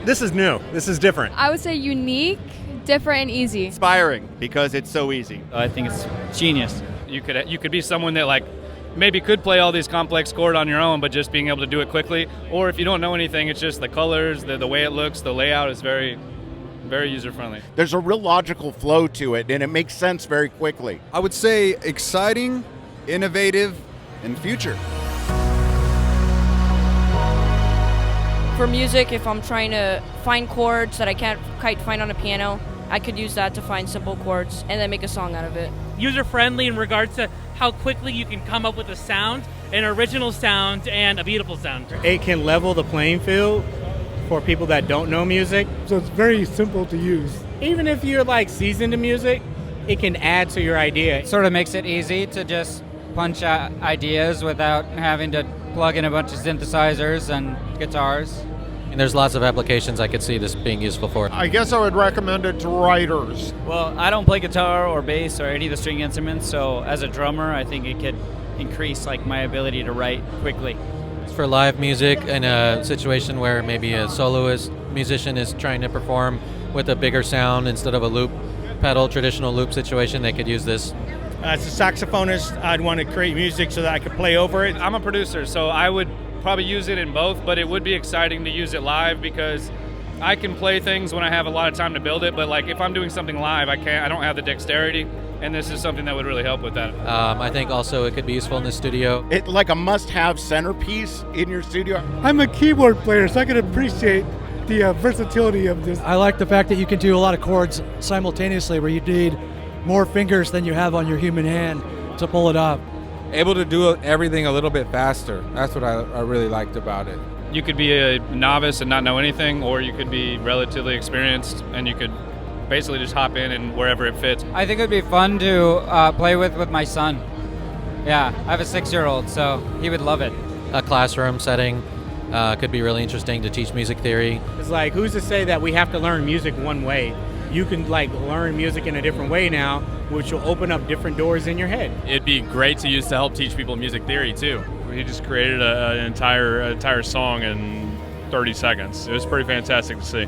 This is new. This is different. I would say unique, different, and easy. Inspiring because it's so easy. I think it's genius. You could be someone that like maybe could play all these complex chords on your own, but just being able to do it quickly. Or if you don't know anything, it's just the colors, the way it looks, the layout is very, very user-friendly. There's a real logical flow to it, and it makes sense very quickly. I would say exciting, innovative, and future. For music, if I'm trying to find chords that I can't quite find on a piano, I could use that to find simple chords and then make a song out of it. User-friendly in regards to how quickly you can come up with a sound, an original sound, and a beautiful sound. It can level the playing field for people that don't know music. So it's very simple to use. Even if you're like seasoned in music, it can add to your idea. It sort of makes it easy to just punch out ideas without having to plug in a bunch of synthesizers and guitars. And there's lots of applications I could see this being useful for. I guess I would recommend it to writers. Well, I don't play guitar or bass or any of the string instruments, so as a drummer, I think it could increase like my ability to write quickly. It's for live music in a situation where maybe a soloist musician is trying to perform with a bigger sound instead of a loop pedal, traditional loop situation, they could use this. As a saxophonist, I'd want to create music so that I could play over it. I'm a producer, so I would probably use it in both, but it would be exciting to use it live because I can play things when I have a lot of time to build it, but like if I'm doing something live, I don't have the dexterity, and this is something that would really help with that. I think also it could be useful in the studio. It's like a must-have centerpiece in your studio. I'm a keyboard player, so I can appreciate the versatility of this. I like the fact that you can do a lot of chords simultaneously where you need more fingers than you have on your human hand to pull it off. Able to do everything a little bit faster. That's what I really liked about it. You could be a novice and not know anything, or you could be relatively experienced and you could basically just hop in and wherever it fits. I think it would be fun to play with my son. Yeah, I have a 6-year-old, so he would love it. A classroom setting could be really interesting to teach music theory. It's like, who's to say that we have to learn music one way? You can like learn music in a different way now, which will open up different doors in your head. It'd be great to use to help teach people music theory too. He just created an entire song in 30 seconds. It was pretty fantastic to see.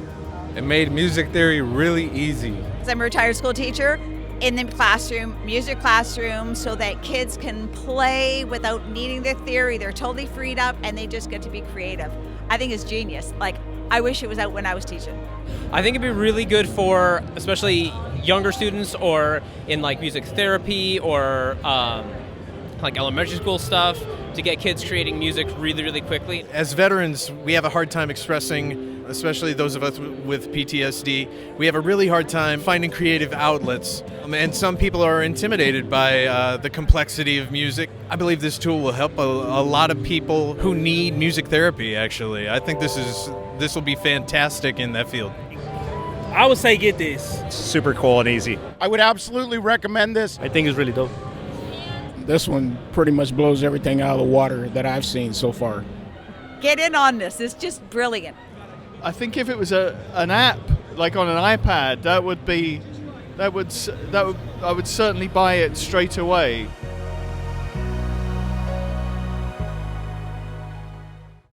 It made music theory really easy. I'm a retired school teacher in the classroom, music classroom, so that kids can play without needing the theory. They're totally freed up and they just get to be creative. I think it's genius. Like, I wish it was out when I was teaching. I think it'd be really good for especially younger students or in like music therapy or like elementary school stuff to get kids creating music really, really quickly. As veterans, we have a hard time expressing, especially those of us with PTSD, we have a really hard time finding creative outlets. And some people are intimidated by the complexity of music. I believe this tool will help a lot of people who need music therapy, actually. I think this will be fantastic in that field. I would say get this. It's super cool and easy. I would absolutely recommend this. I think it's really dope. This one pretty much blows everything out of the water that I've seen so far. Get in on this. It's just brilliant. I think if it was an app like on an iPad, I would certainly buy it straight away.